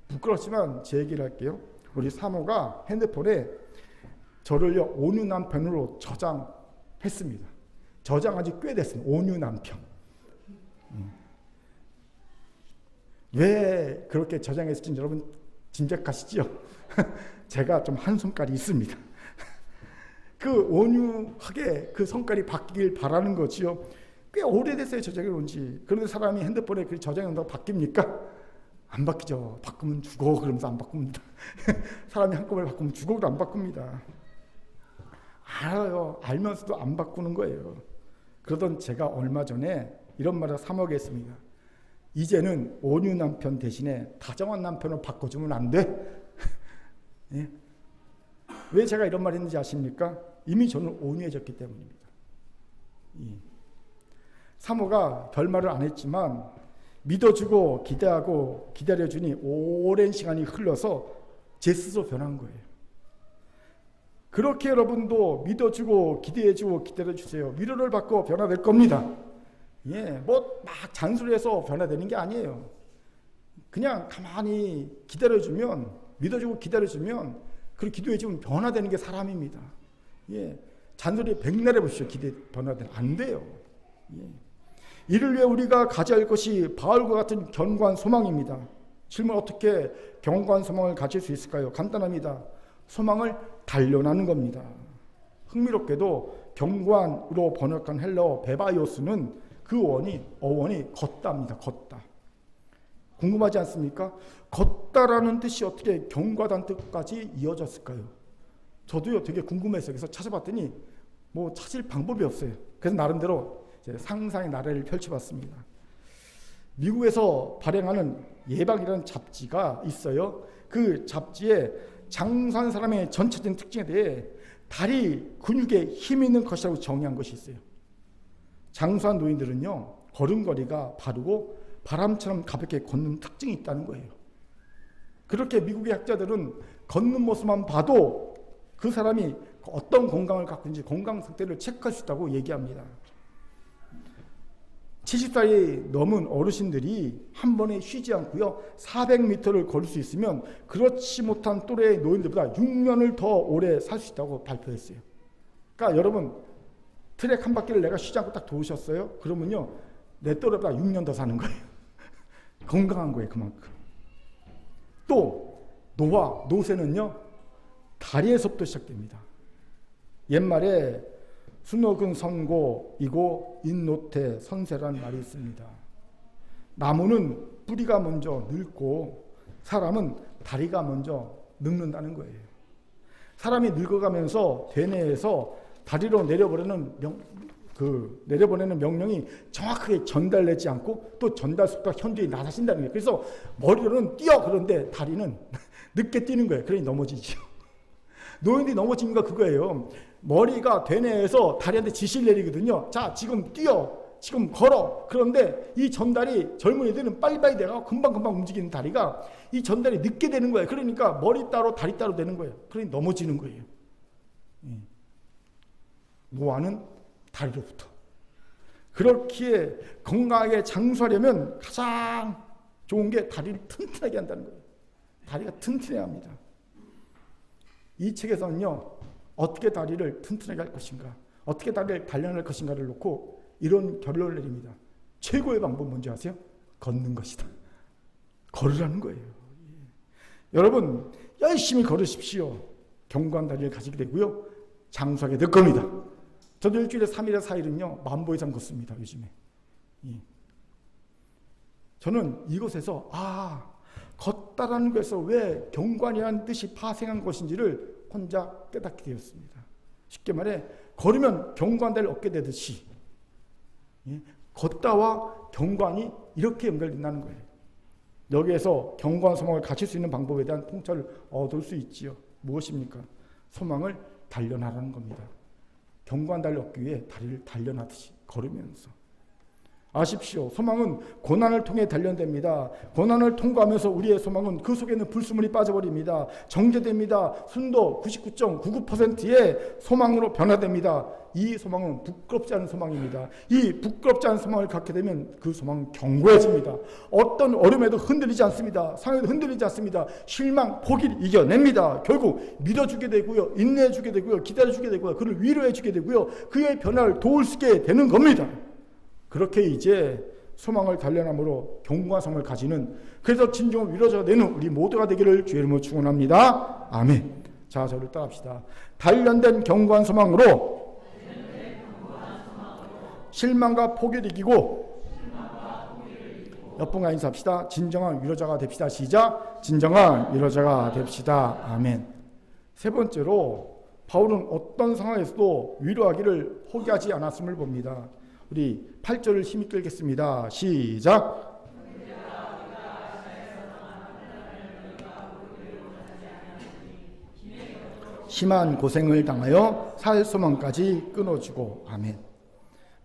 부끄럽지만 제 얘기를 할게요. 우리 사모가 핸드폰에 저를요 온유 남편으로 저장했습니다. 저장한 지 꽤 됐습니다. 온유 남편. 왜 그렇게 저장했을지 여러분 짐작하시죠? 제가 좀 한 손깔이 있습니다. 그 온유하게 그 손깔이 바뀌길 바라는 거지요. 꽤 오래됐어요, 저장해 놓은 지. 그런데 사람이 핸드폰에 그 저장해 놓는다고 바뀝니까? 안 바뀌죠. 바꾸면 죽어 그러면서 안 바꿉니다. 사람이 한꺼번에 바꾸면 죽어도 안 바꿉니다. 알아요. 알면서도 안 바꾸는 거예요. 그러던 제가 얼마 전에 이런 말을 사먹게 했습니다. 이제는 온유 남편 대신에 다정한 남편을 바꿔주면 안 돼? 예? 왜 제가 이런 말 했는지 아십니까? 이미 저는 온유해졌기 때문입니다. 예. 사모가 별말을 안 했지만 믿어주고 기대하고 기다려주니 오랜 시간이 흘러서 제 스스로 변한 거예요. 그렇게 여러분도 믿어주고 기대해주고 기다려주세요. 위로를 받고 변화될 겁니다. 예, 뭐 막 잔소리해서 변화되는 게 아니에요. 그냥 가만히 기다려주면, 믿어주고 기다려주면, 그리고 기도해주면 변화되는 게 사람입니다. 예, 잔소리 백날 해보시죠. 변화되는 안 돼요. 예. 이를 위해 우리가 가져야 할 것이 바울과 같은 견고한 소망입니다. 질문, 어떻게 견고한 소망을 가질 수 있을까요? 간단합니다. 소망을 단련하는 겁니다. 흥미롭게도 견고한으로 번역한 헬라어 베바이오스는 그 어원이 걷다입니다. 걷다. 궁금하지 않습니까? 걷다라는 뜻이 어떻게 견고하다는 뜻까지 이어졌을까요? 저도요 되게 궁금했어요. 그래서 찾아봤더니 뭐 찾을 방법이 없어요. 그래서 나름대로 이제 상상의 나래를 펼쳐봤습니다. 미국에서 발행하는 예방이라는 잡지가 있어요. 그 잡지에 장수한 사람의 전체적인 특징에 대해 다리 근육에 힘이 있는 것이라고 정의한 것이 있어요. 장수한 노인들은요 걸음걸이가 바르고 바람처럼 가볍게 걷는 특징이 있다는 거예요. 그렇게 미국의 학자들은 걷는 모습만 봐도 그 사람이 어떤 건강을 갖고 있는지 건강 상태를 체크할 수 있다고 얘기합니다. 70살이 넘은 어르신들이 한 번에 쉬지 않고요 400m를 걸을 수 있으면 그렇지 못한 또래의 노인들보다 6년을 더 오래 살 수 있다고 발표했어요. 그러니까 여러분 트랙 한 바퀴를 내가 쉬지 않고 딱 도우셨어요? 그러면요 내 또래보다 6년 더 사는 거예요. 건강한 거예요. 그만큼. 또 노쇠는요 다리에서부터 시작됩니다. 옛말에 수노근 선고이고 인노태 선세라는 말이 있습니다. 나무는 뿌리가 먼저 늙고 사람은 다리가 먼저 늙는다는 거예요. 사람이 늙어가면서 대뇌에서 다리로 내려보내는 명령이 정확하게 전달되지 않고 또 전달 속도가 현저히 낮아진다는 거예요. 그래서 머리로는 뛰어 그런데 다리는 늦게 뛰는 거예요. 그러니 넘어지죠. 노인들이 넘어지는 거 그거예요. 머리가 대뇌에서 다리한테 지시를 내리거든요. 자, 지금 뛰어, 지금 걸어. 그런데 이 전달이 젊은 애들은 빨리빨리 돼가 금방금방 움직이는 다리가 이 전달이 늦게 되는 거예요. 그러니까 머리 따로 다리 따로 되는 거예요. 그러니 넘어지는 거예요. 노화는 다리로부터. 그렇기에 건강하게 장수하려면 가장 좋은 게 다리를 튼튼하게 한다는 거예요. 다리가 튼튼해야 합니다. 이 책에서는요, 어떻게 다리를 튼튼하게 할 것인가, 어떻게 다리를 단련할 것인가를 놓고 이런 결론을 내립니다. 최고의 방법 뭔지 아세요? 걷는 것이다. 걸으라는 거예요. 여러분 열심히 걸으십시오. 견고한 다리를 가지게 되고요, 장수하게 될 겁니다. 저도 일주일에 3일에 4일은요 만보 이상 걷습니다. 요즘에. 저는 이곳에서 걷다라는 것에서 왜 경관이라는 뜻이 파생한 것인지를 혼자 깨닫게 되었습니다. 쉽게 말해 걸으면 경관대를 얻게 되듯이 걷다와 경관이 이렇게 연결된다는 거예요. 여기에서 경관 소망을 갖출 수 있는 방법에 대한 통찰을 얻을 수 있지요. 무엇입니까? 소망을 단련하라는 겁니다. 경관다리를 얻기 위해 다리를 단련하듯이 걸으면서. 아십시오. 소망은 고난을 통해 단련됩니다. 고난을 통과하면서 우리의 소망은 그 속에는 불순물이 빠져버립니다. 정제됩니다. 순도 99.99%의 소망으로 변화됩니다. 이 소망은 부끄럽지 않은 소망입니다. 이 부끄럽지 않은 소망을 갖게 되면 그 소망은 견고해집니다. 어떤 어려움에도 흔들리지 않습니다. 상해도 흔들리지 않습니다. 실망, 포기를 이겨냅니다. 결국 믿어주게 되고요, 인내해주게 되고요, 기다려주게 되고요, 그를 위로해주게 되고요, 그의 변화를 도울 수 있게 되는 겁니다. 그렇게 이제 소망을 단련함으로 견고한 삶을 가지는, 그래서 진정을 위로자 되는 우리 모두가 되기를 주의 이름으로 축원합니다. 아멘. 자, 저를 따라합시다. 단련된 견고한 소망으로 실망과 포기를 이기고 옆분과 인사합시다. 진정한 위로자가 됩시다. 시작. 진정한 위로자가 됩시다. 아멘. 세 번째로 바울은 어떤 상황에서도 위로하기를 포기하지 않았음을 봅니다. 우리 8절을 힘있게 읽겠습니다. 시작. 심한 고생을 당하여 살 소망까지 끊어주고. 아멘.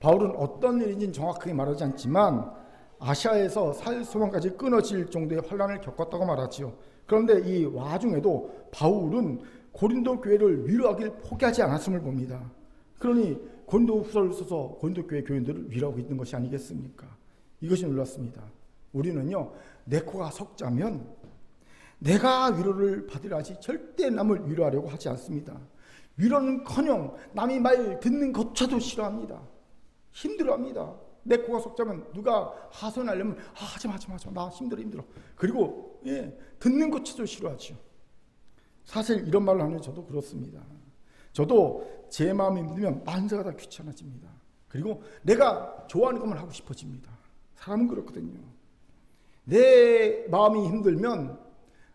바울은 어떤 일인지는 정확하게 말하지 않지만 아시아에서 살 소망까지 끊어질 정도의 환난을 겪었다고 말하지요. 그런데 이 와중에도 바울은 고린도 교회를 위로하기를 포기하지 않았음을 봅니다. 그러니 고린도 후서를 써서 고린도 교회 교인들을 위로하고 있는 것이 아니겠습니까? 이것이 놀랍습니다. 우리는요, 내 코가 석자면 내가 위로를 받으려 하지 절대 남을 위로하려고 하지 않습니다. 위로는커녕 남이 말 듣는 것조차도 싫어합니다. 힘들어합니다. 내 코가 석자면 누가 하소연하려면 하지마 나 힘들어. 그리고 듣는 것조차도 싫어하죠. 사실 이런 말을 하면 저도 그렇습니다. 저도 제 마음이 힘들면 만사가 다 귀찮아집니다. 그리고 내가 좋아하는 것만 하고 싶어집니다. 사람은 그렇거든요. 내 마음이 힘들면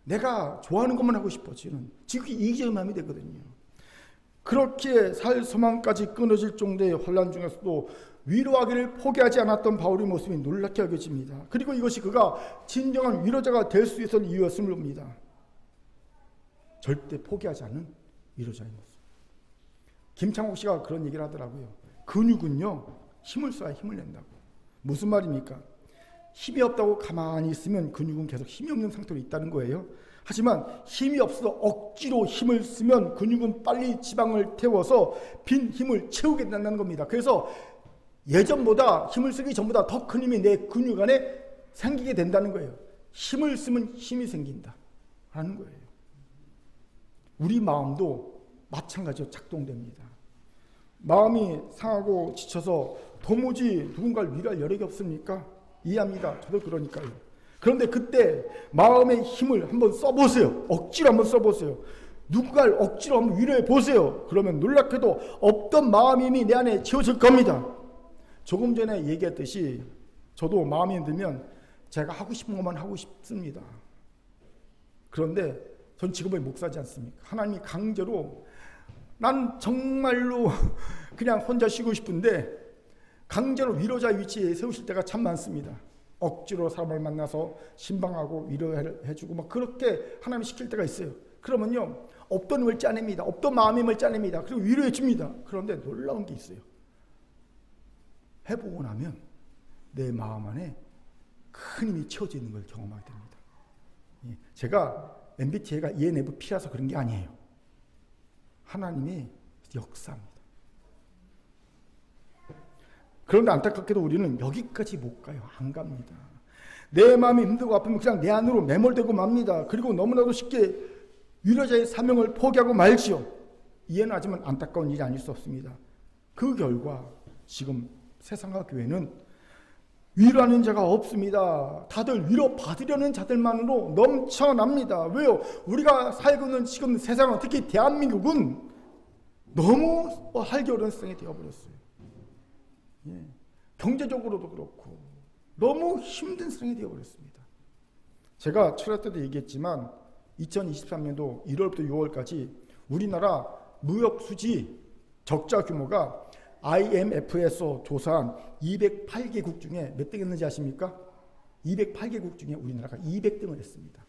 내가 좋아하는 것만 하고 싶어지는 지극히 이기적인 마음이 되거든요. 그렇게 살 소망까지 끊어질 정도의 환난 중에서도 위로하기를 포기하지 않았던 바울의 모습이 놀랍게 여겨집니다. 그리고 이것이 그가 진정한 위로자가 될 수 있었던 이유였음을 봅니다. 절대 포기하지 않는 위로자의 모습. 김창옥 씨가 그런 얘기를 하더라고요. 근육은요, 힘을 써야 힘을 낸다고. 무슨 말입니까? 힘이 없다고 가만히 있으면 근육은 계속 힘이 없는 상태로 있다는 거예요. 하지만 힘이 없어서 억지로 힘을 쓰면 근육은 빨리 지방을 태워서 빈 힘을 채우게 된다는 겁니다. 그래서 예전보다 힘을 쓰기 전보다 더 큰 힘이 내 근육 안에 생기게 된다는 거예요. 힘을 쓰면 힘이 생긴다 하는 거예요. 우리 마음도 마찬가지로 작동됩니다. 마음이 상하고 지쳐서 도무지 누군가를 위로할 여력이 없습니까? 이해합니다. 저도 그러니까요. 그런데 그때 마음의 힘을 한번 써보세요. 억지로 한번 써보세요. 누군가를 억지로 한번 위로해 보세요. 그러면 놀랍게도 없던 마음의 힘이 내 안에 채워질 겁니다. 조금 전에 얘기했듯이 저도 마음이 힘들면 제가 하고 싶은 것만 하고 싶습니다. 그런데 전 직업이 목사지 않습니까? 하나님이 강제로 난 정말로 그냥 혼자 쉬고 싶은데 강제로 위로자 위치에 세우실 때가 참 많습니다. 억지로 사람을 만나서 신방하고 위로해주고 막 그렇게 하나님이 시킬 때가 있어요. 그러면요, 없던 힘을 짜냅니다. 없던 마음의 힘을 짜냅니다. 그리고 위로해 줍니다. 그런데 놀라운 게 있어요. 해보고 나면 내 마음 안에 큰 힘이 채워져 있는 걸 경험하게 됩니다. 제가 MBTI가 ENFP라서 그런 게 아니에요. 하나님의 역사입니다. 그런데 안타깝게도 우리는 여기까지 못 가요. 안 갑니다. 내 마음이 힘들고 아프면 그냥 내 안으로 매몰되고 맙니다. 그리고 너무나도 쉽게 위로자의 사명을 포기하고 말지요. 이해는 하지만 안타까운 일이 아닐 수 없습니다. 그 결과 지금 세상과 교회는 위로하는 자가 없습니다. 다들 위로받으려는 자들만으로 넘쳐납니다. 왜요? 우리가 살고 있는 지금 세상은, 특히 대한민국은 너무 할겨울한 세상이 되어버렸어요. 경제적으로도 그렇고 너무 힘든 세상이 되어버렸습니다. 제가 철학 때도 얘기했지만 2023년도 1월부터 6월까지 우리나라 무역 수지 적자 규모가 IMF에서 조사한 208개국 중에 몇 등 했는지 아십니까? 208개국 중에 우리나라가 200등을 했습니다.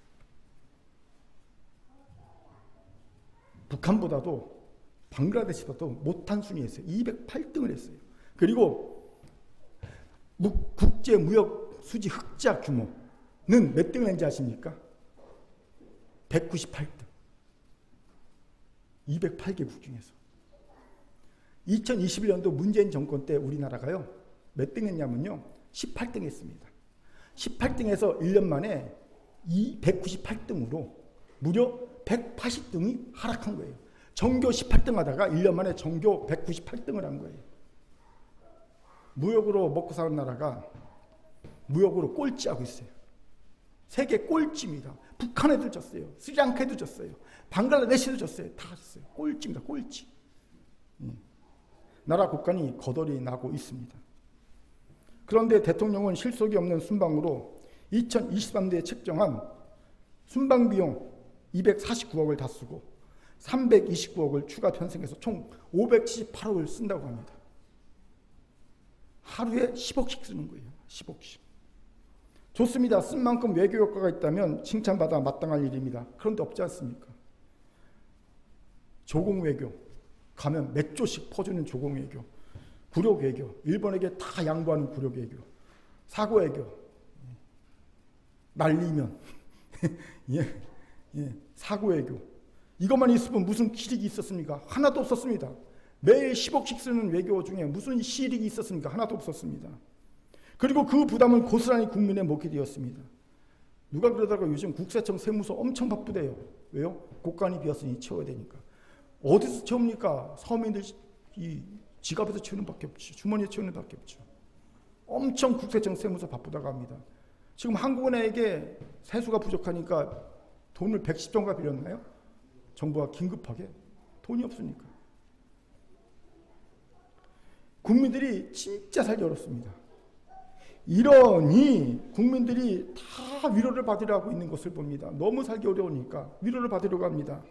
북한보다도 방글라데시보다도 못한 순위였어요. 208등을 했어요. 그리고 국제무역 수지 흑자 규모는 몇 등을 했는지 아십니까? 198등. 208개국 중에서. 2021년도 문재인 정권 때 우리나라가요, 몇 등 했냐면요, 18등 했습니다. 18등에서 1년 만에 198등으로 무려 180등이 하락한 거예요. 전교 18등 하다가 1년 만에 전교 198등을 한 거예요. 무역으로 먹고 사는 나라가 무역으로 꼴찌하고 있어요. 세계 꼴찌입니다. 북한에도 졌어요. 스리랑카에도 졌어요. 방글라데시도 졌어요. 다 졌어요. 꼴찌입니다. 꼴찌. 나라 국간이 거덜이 나고 있습니다. 그런데 대통령은 실속이 없는 순방으로 2023년도에 책정한 순방 비용 249억을 다 쓰고 329억을 추가 편성해서 총 578억을 쓴다고 합니다. 하루에 10억씩 쓰는 거예요. 10억씩. 좋습니다. 쓴 만큼 외교 효과가 있다면 칭찬받아 마땅할 일입니다. 그런데 없지 않습니까? 조공외교. 가면 몇 조씩 퍼주는 조공외교, 굴욕외교, 일본에게 다 양보하는 굴욕외교, 사고외교, 날리면 사고외교. 이것만 있으면 무슨 실익이 있었습니까? 하나도 없었습니다. 매일 10억씩 쓰는 외교 중에 무슨 실익이 있었습니까? 하나도 없었습니다. 그리고 그 부담은 고스란히 국민의 몫이 되었습니다. 누가 그러다가 요즘 국세청 세무서 엄청 바쁘대요. 왜요? 곳간이 비었으니 채워야 되니까. 어디서 채웁니까? 서민들 이 지갑에서 채우는 밖에 없죠. 주머니에 채우는 밖에 없죠. 엄청 국세청 세무서 바쁘다고 합니다. 지금 한국은행에게 세수가 부족하니까 돈을 110조인가 빌렸나요? 정부가 긴급하게. 돈이 없으니까. 국민들이 진짜 살기 어렵습니다. 이러니 국민들이 다 위로를 받으려고 있는 것을 봅니다. 너무 살기 어려우니까 위로를 받으려고 합니다.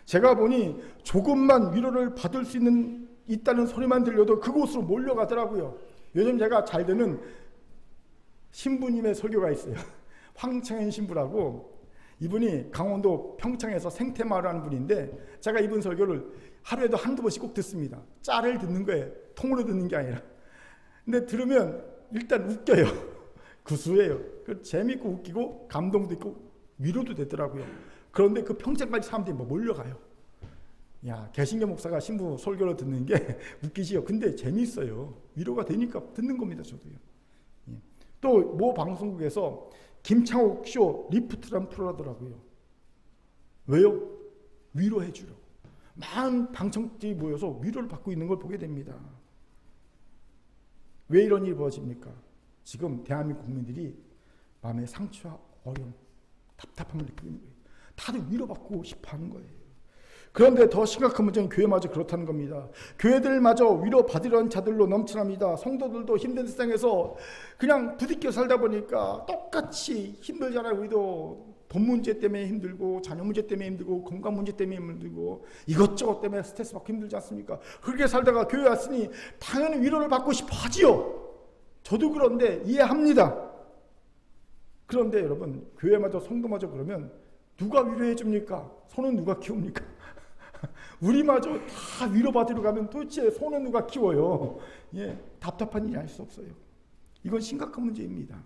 제가 보니 조금만 위로를 받을 수 있다는 소리만 들려도 그곳으로 몰려가더라고요. 요즘 제가 잘 듣는 신부님의 설교가 있어요. 황창현 신부라고. 이분이 강원도 평창에서 생태마을 하는 분인데 제가 이분 설교를 하루에도 한두 번씩 꼭 듣습니다. 짤을 듣는 거예요. 통으로 듣는 게 아니라. 근데 들으면 일단 웃겨요. 구수해요. 재미있고 웃기고 감동도 있고 위로도 되더라고요. 그런데 그 평창까지 사람들이 몰려가요. 야, 개신교 목사가 신부 설교를 듣는 게 웃기지요. 근데 재미있어요. 위로가 되니까 듣는 겁니다. 저도요. 또 모 방송국에서 김창옥 쇼 리프트라는 프로라더라고요. 왜요? 위로해 주려고. 많은 방청객이 모여서 위로를 받고 있는 걸 보게 됩니다. 왜 이런 일이 벌어집니까? 지금 대한민국 국민들이 마음의 상처와 어려움, 답답함을 느끼고 있는 거예요. 다들 위로받고 싶어 하는 거예요. 그런데 더 심각한 문제는 교회마저 그렇다는 겁니다. 교회들마저 위로받으려는 자들로 넘쳐납니다. 성도들도 힘든 세상에서 그냥 부딪혀 살다 보니까 똑같이 힘들잖아요. 우리도 돈 문제 때문에 힘들고 자녀 문제 때문에 힘들고 건강 문제 때문에 힘들고 이것저것 때문에 스트레스 받고 힘들지 않습니까? 그렇게 살다가 교회 왔으니 당연히 위로를 받고 싶어 하지요. 저도 그런데 이해합니다. 그런데 여러분, 교회마저 성도마저 그러면 누가 위로해 줍니까? 손은 누가 키웁니까? 우리마저 다 위로받으러 가면 도대체 손은 누가 키워요? 예, 답답한 일이 아닐 수 없어요. 이건 심각한 문제입니다.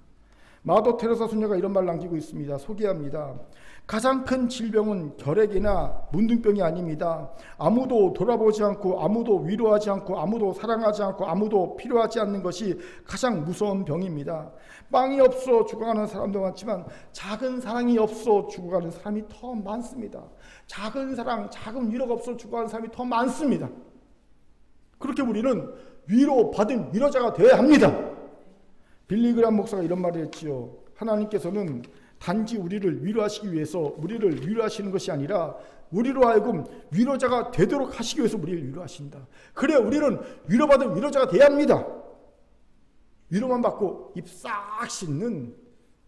마더 테레사 수녀가 이런 말 남기고 있습니다. 소개합니다. 가장 큰 질병은 결핵이나 문둥병이 아닙니다. 아무도 돌아보지 않고 아무도 위로하지 않고 아무도 사랑하지 않고 아무도 필요하지 않는 것이 가장 무서운 병입니다. 빵이 없어 죽어가는 사람도 많지만 작은 사랑이 없어 죽어가는 사람이 더 많습니다. 작은 사랑, 작은 위로가 없어 죽어가는 사람이 더 많습니다. 그렇게 우리는 위로받은 위로자가 되어야 합니다. 빌리그람 목사가 이런 말을 했지요. 하나님께서는 단지 우리를 위로하시기 위해서 우리를 위로하시는 것이 아니라 우리로 하여금 위로자가 되도록 하시기 위해서 우리를 위로하신다. 그래 우리는 위로받은 위로자가 돼야 합니다. 위로만 받고 입 싹 씻는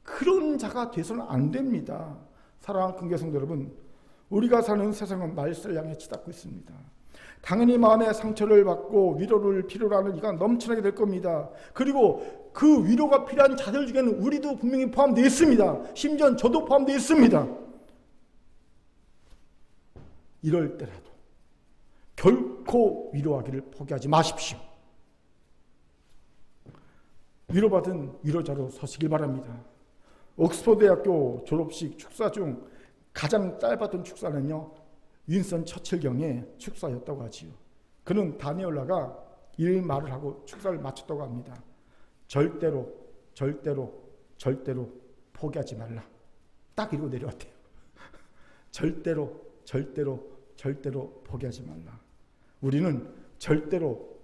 그런 자가 돼서는 안 됩니다. 사랑하는 큰교회 성도 여러분, 우리가 사는 세상은 말세를 향해 치닫고 있습니다. 당연히 마음의 상처를 받고 위로를 필요로 하는 이가 넘쳐나게 될 겁니다. 그리고 그 위로가 필요한 자들 중에는 우리도 분명히 포함되어 있습니다. 심지어 저도 포함되어 있습니다. 이럴 때라도 결코 위로하기를 포기하지 마십시오. 위로받은 위로자로 서시길 바랍니다. 옥스퍼드 대학교 졸업식 축사 중 가장 짧았던 축사는요, 윈스턴 처칠경의 축사였다고 하지요. 그는 다니엘라가 이 말을 하고 축사를 마쳤다고 합니다. 절대로 포기하지 말라. 딱 이러고 내려왔대요. 절대로 포기하지 말라. 우리는 절대로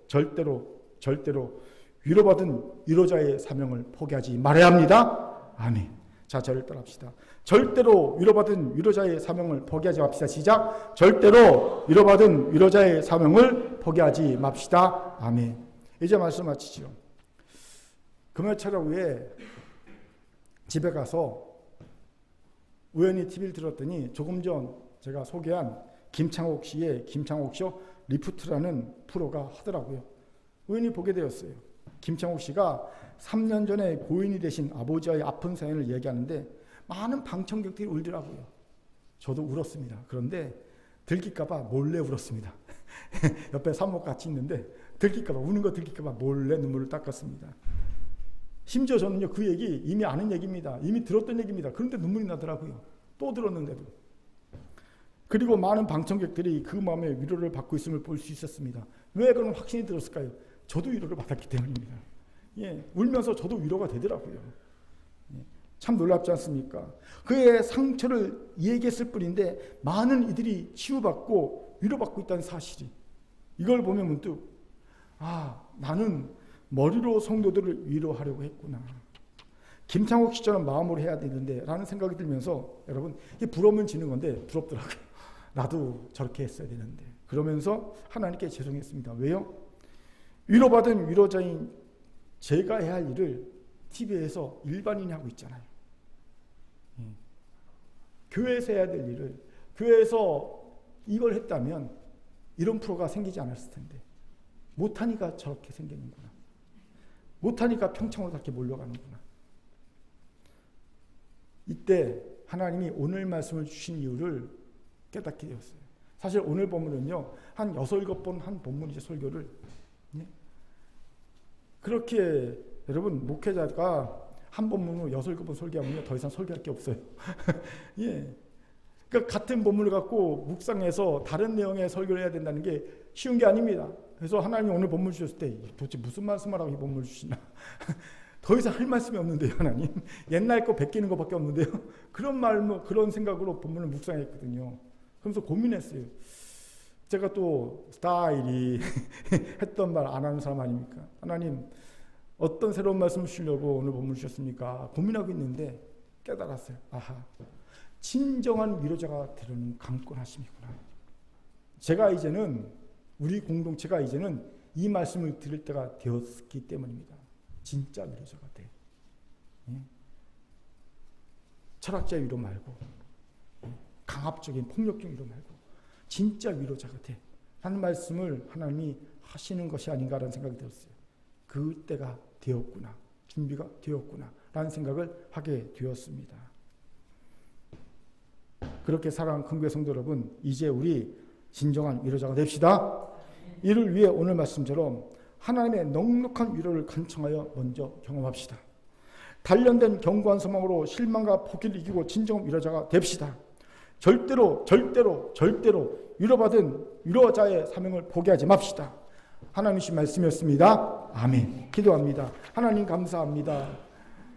위로받은 위로자의 사명을 포기하지 말아야 합니다. 아멘. 자, 저를 따라합시다. 절대로 위로받은 위로자의 사명을 포기하지 맙시다. 시작. 절대로 위로받은 위로자의 사명을 포기하지 맙시다. 아멘. 이제 말씀 마치죠. 금요 철학 후에 집에 가서 우연히 TV를 들었더니 조금 전 제가 소개한 김창옥 씨의 김창옥쇼 리프트라는 프로가 하더라고요. 우연히 보게 되었어요. 김창옥 씨가 3년 전에 고인이 되신 아버지와의 아픈 사연을 얘기하는데 많은 방청객들이 울더라고요. 저도 울었습니다. 그런데 들킬까봐 몰래 울었습니다. 옆에 사모가 같이 있는데 들킬까봐, 우는 거 들킬까봐 몰래 눈물을 닦았습니다. 심지어 저는요, 그 얘기 이미 아는 얘기입니다. 이미 들었던 얘기입니다. 그런데 눈물이 나더라고요. 또 들었는데도. 그리고 많은 방청객들이 그 마음에 위로를 받고 있음을 볼 수 있었습니다. 왜 그런 확신이 들었을까요? 저도 위로를 받았기 때문입니다. 예, 울면서 저도 위로가 되더라고요. 예, 참 놀랍지 않습니까? 그의 상처를 얘기했을 뿐인데 많은 이들이 치유받고 위로받고 있다는 사실이, 이걸 보면 문득 나는 머리로 성도들을 위로하려고 했구나. 김창옥 씨처럼 마음으로 해야 되는데 라는 생각이 들면서, 여러분, 이게 부러우면 지는 건데 부럽더라고요. 나도 저렇게 했어야 되는데. 그러면서 하나님께 죄송했습니다. 왜요? 위로받은 위로자인 제가 해야 할 일을 TV에서 일반인이 하고 있잖아요. 교회에서 해야 될 일을 교회에서 이걸 했다면 이런 프로가 생기지 않았을 텐데, 못하니까 저렇게 생기는구나. 못하니까 평창으로 저렇게 몰려가는구나. 이때 하나님이 오늘 말씀을 주신 이유를 깨닫게 되었어요. 사실 오늘 본문은요, 한 6, 7번 한 본문이죠, 설교를. 그렇게 여러분, 목회자가 한 본문으로 6, 7번 설교하면 더 이상 설교할 게 없어요. 예. 그러니까 같은 본문을 갖고 묵상해서 다른 내용의 설교를 해야 된다는 게 쉬운 게 아닙니다. 그래서 하나님이 오늘 본문 주셨을 때 도대체 무슨 말씀을 하고 이 본문을 주시나. 더 이상 할 말씀이 없는데요, 하나님. 옛날 거 베끼는 것밖에 없는데요. 그런 생각으로 본문을 묵상했거든요. 그러면서 고민했어요. 제가 또 스타일이 했던 말 안 하는 사람 아닙니까? 하나님, 어떤 새로운 말씀을 주시려고 오늘 본문을 주셨습니까? 고민하고 있는데 깨달았어요. 진정한 위로자가 되려는 강권하심이구나. 제가 이제는 우리 공동체가 이제는 이 말씀을 들을 때가 되었기 때문입니다. 진짜 위로자가 돼. 철학자 위로 말고 강압적인 폭력적인 위로 말고 진짜 위로자가 돼. 하는 말씀을 하나님이 하시는 것이 아닌가라는 생각이 들었어요. 그 때가 되었구나. 준비가 되었구나. 라는 생각을 하게 되었습니다. 그렇게 사랑하는 큰교회 성도 여러분, 이제 우리 진정한 위로자가 됩시다. 이를 위해 오늘 말씀처럼 하나님의 넉넉한 위로를 간청하여 먼저 경험합시다. 단련된 견고한 소망으로 실망과 포기를 이기고 진정한 위로자가 됩시다. 절대로 위로받은 위로자의 사명을 포기하지 맙시다. 하나님이신 말씀이었습니다. 아멘. 기도합니다. 하나님 감사합니다.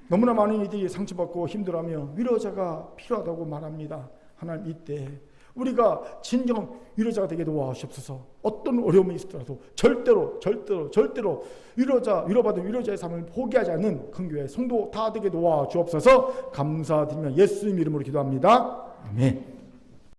너무나 많은 이들이 상처받고 힘들어하며 위로자가 필요하다고 말합니다. 하나님, 이때 우리가 진정 위로자가 되게 도와주옵소서. 어떤 어려움이 있더라도 절대로 위로받은 위로자의 삶을 포기하지 않는 큰교회 성도 다 되게 도와주옵소서. 감사드리며 예수님 이름으로 기도합니다. 아멘.